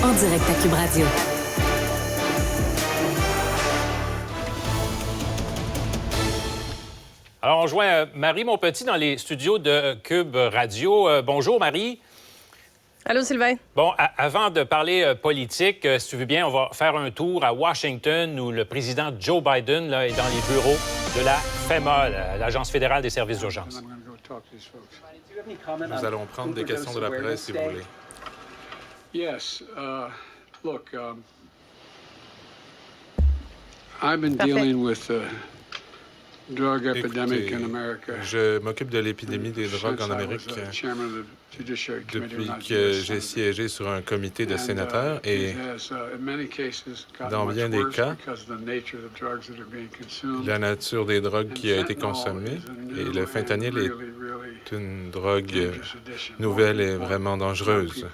en direct à Cube Radio. Alors, on joint Marie Montpetit dans les studios de Cube Radio. Bonjour, Marie. Allô, Sylvain. Bon, avant de parler politique, si tu veux bien, on va faire un tour à Washington où le président Joe Biden là, est dans les bureaux de la FEMA, l'Agence fédérale des services d'urgence. Nous allons prendre des questions de la presse, si vous voulez. Yes. Look, I've been dealing with drug epidemic in America. Je m'occupe de l'épidémie des drogues en Amérique depuis que j'ai siégé sur un comité de sénateurs et dans bien des cas, la nature des drogues qui a été consommée et le fentanyl est une drogue nouvelle et vraiment dangereuse.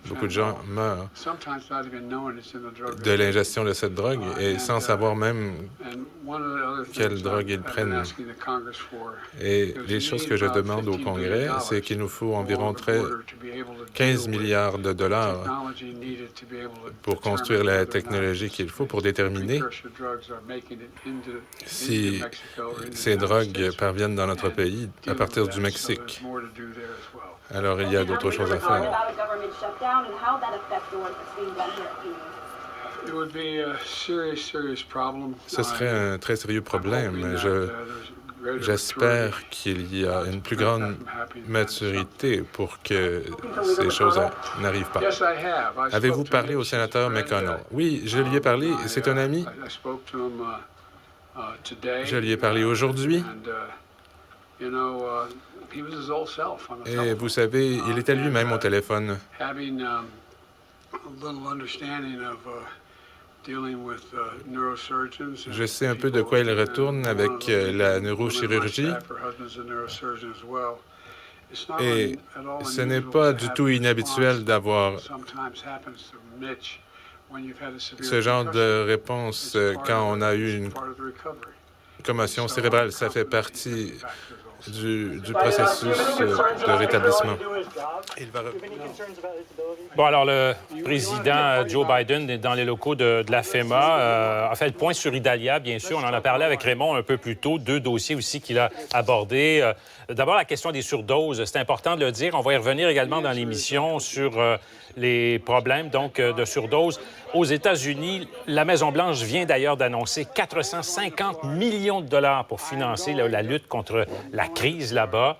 Beaucoup de gens meurent de l'ingestion de cette drogue et sans savoir même quelle drogue ils prennent. Et les choses que je demande au Congrès, c'est qu'il nous faut environ 15 milliards de dollars pour construire la technologie qu'il faut pour déterminer si ces drogues parviennent dans notre pays à partir du Mexique. Alors, il y a d'autres choses à faire. Ce serait un très sérieux problème. J'espère qu'il y a une plus grande maturité pour que ces choses n'arrivent pas. Avez-vous parlé au sénateur McConnell? Oui, je lui ai parlé. C'est un ami. Je lui ai parlé aujourd'hui. Et vous savez, il était lui-même au téléphone. Je sais un peu de quoi il retourne avec la neurochirurgie. Et ce n'est pas du tout inhabituel d'avoir ce genre de réponse quand on a eu une commotion cérébrale. Ça fait partie du processus de rétablissement. Bon, alors, le président Joe Biden est dans les locaux de la FEMA. A fait le point sur Idalia, bien sûr. On en a parlé avec Raymond un peu plus tôt. 2 dossiers aussi qu'il a abordés. D'abord, la question des surdoses. C'est important de le dire. On va y revenir également dans l'émission sur les problèmes donc de surdose. Aux États-Unis, la Maison-Blanche vient d'ailleurs d'annoncer 450 millions de dollars pour financer la lutte contre la crise là-bas.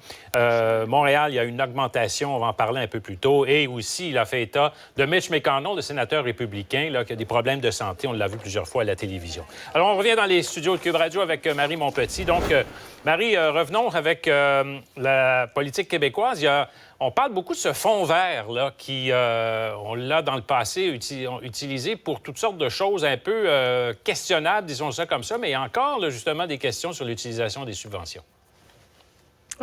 Montréal, il y a une augmentation, on va en parler un peu plus tôt. Et aussi, il a fait état de Mitch McConnell, le sénateur républicain, là, qui a des problèmes de santé. On l'a vu plusieurs fois à la télévision. Alors, on revient dans les studios de Cube Radio avec Marie Montpetit. Donc, Marie, revenons avec la politique québécoise. On parle beaucoup de ce fonds vert là, qui, on l'a dans le passé utilisé pour toutes sortes de choses un peu questionnables, disons ça comme ça, mais encore là, justement des questions sur l'utilisation des subventions.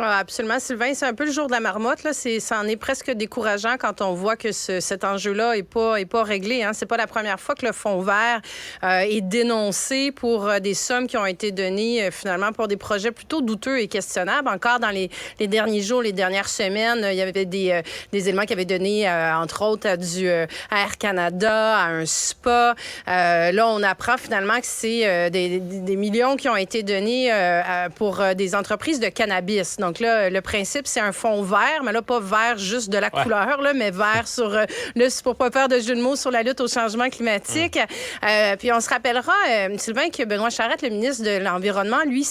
Ah, absolument, Sylvain. C'est un peu le jour de la marmotte. Là. Ça en est presque décourageant quand on voit que cet enjeu-là est pas réglé. Hein. C'est pas la première fois que le fonds vert est dénoncé pour des sommes qui ont été données finalement pour des projets plutôt douteux et questionnables. Encore dans les derniers jours, les dernières semaines, il y avait des éléments qui avaient donné, entre autres, à Air Canada, à un spa. Là, on apprend finalement que c'est des millions qui ont été donnés pour des entreprises de cannabis. Donc là, le principe, c'est un fond vert, mais là, pas vert juste de la couleur, là, mais vert sur pour pas faire de jeu de mots sur la lutte au changement climatique. Puis on se rappellera, Sylvain, que Benoît Charette, le ministre de l'Environnement, lui,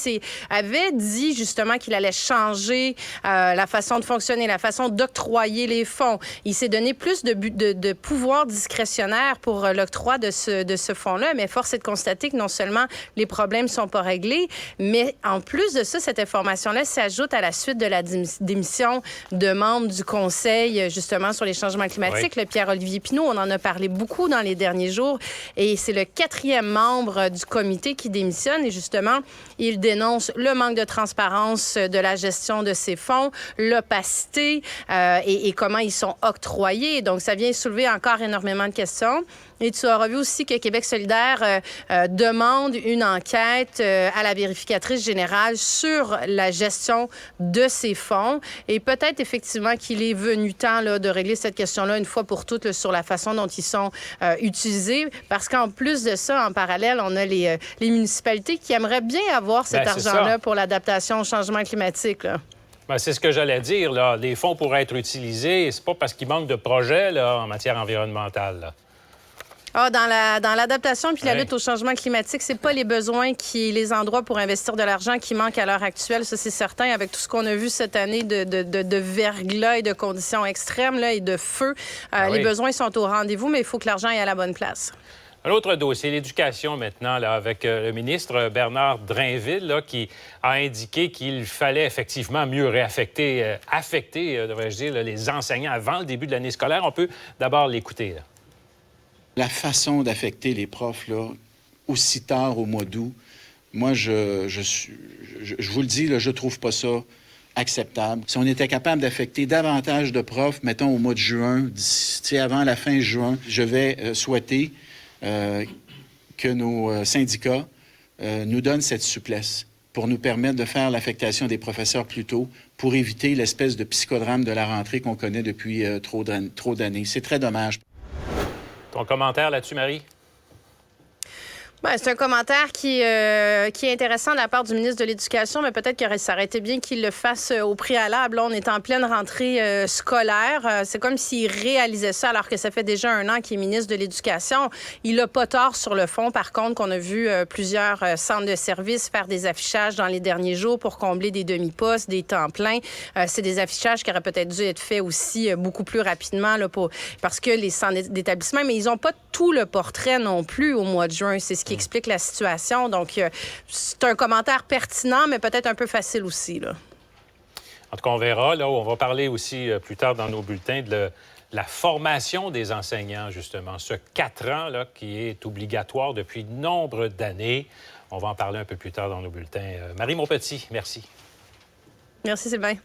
avait dit justement qu'il allait changer la façon de fonctionner, la façon d'octroyer les fonds. Il s'est donné plus de pouvoir discrétionnaire pour l'octroi de ce fonds-là, mais force est de constater que non seulement les problèmes ne sont pas réglés, mais en plus de ça, cette information-là s'ajoute à la suite de la démission de membres du Conseil, justement, sur les changements climatiques, le Pierre-Olivier Pinault. On en a parlé beaucoup dans les derniers jours. Et c'est le 4e membre du comité qui démissionne. Et justement, il dénonce le manque de transparence de la gestion de ces fonds, l'opacité et comment ils sont octroyés. Donc, ça vient soulever encore énormément de questions. Et tu auras vu aussi que Québec solidaire demande une enquête à la vérificatrice générale sur la gestion de ces fonds. Et peut-être effectivement qu'il est venu temps là, de régler cette question-là une fois pour toutes là, sur la façon dont ils sont utilisés. Parce qu'en plus de ça, en parallèle, on a les municipalités qui aimeraient bien avoir cet argent-là pour l'adaptation au changement climatique. Là. Bien, c'est ce que j'allais dire. Là. Les fonds pourraient être utilisés. C'est pas parce qu'il manque de projets là, en matière environnementale. Là. Ah, dans l'adaptation puis la lutte au changement climatique, c'est pas les besoins les endroits pour investir de l'argent qui manquent à l'heure actuelle. Ça, c'est certain. Avec tout ce qu'on a vu cette année de verglas et de conditions extrêmes là, et de feu, les besoins sont au rendez-vous, mais il faut que l'argent aille à la bonne place. Un autre dossier, l'éducation maintenant, là, avec le ministre Bernard Drainville, là, qui a indiqué qu'il fallait effectivement mieux réaffecter, devrais-je dire, là, les enseignants avant le début de l'année scolaire. On peut d'abord l'écouter. Là. La façon d'affecter les profs, là, aussi tard au mois d'août, moi, je vous le dis, là, je trouve pas ça acceptable. Si on était capable d'affecter davantage de profs, mettons au mois de juin, avant la fin juin, je vais souhaiter que nos syndicats nous donnent cette souplesse pour nous permettre de faire l'affectation des professeurs plus tôt, pour éviter l'espèce de psychodrame de la rentrée qu'on connaît depuis trop d'années. C'est très dommage. Ton commentaire là-dessus, Marie? Bien, c'est un commentaire qui est intéressant de la part du ministre de l'Éducation, mais peut-être que ça aurait été bien qu'il le fasse au préalable. Là, on est en pleine rentrée scolaire. C'est comme s'il réalisait ça alors que ça fait déjà 1 an qu'il est ministre de l'Éducation. Il n'a pas tort sur le fond. Par contre, qu'on a vu plusieurs centres de services faire des affichages dans les derniers jours pour combler des demi-postes, des temps pleins. C'est des affichages qui auraient peut-être dû être faits aussi beaucoup plus rapidement là, parce que les centres d'établissement, mais ils n'ont pas tout le portrait non plus au mois de juin. C'est ce qui explique la situation. Donc, c'est un commentaire pertinent, mais peut-être un peu facile aussi. Là. En tout cas, on verra. Là, on va parler aussi plus tard dans nos bulletins de la formation des enseignants, justement. Ce 4 ans là, qui est obligatoire depuis nombre d'années. On va en parler un peu plus tard dans nos bulletins. Marie Montpetit, merci. Merci, Sylvain.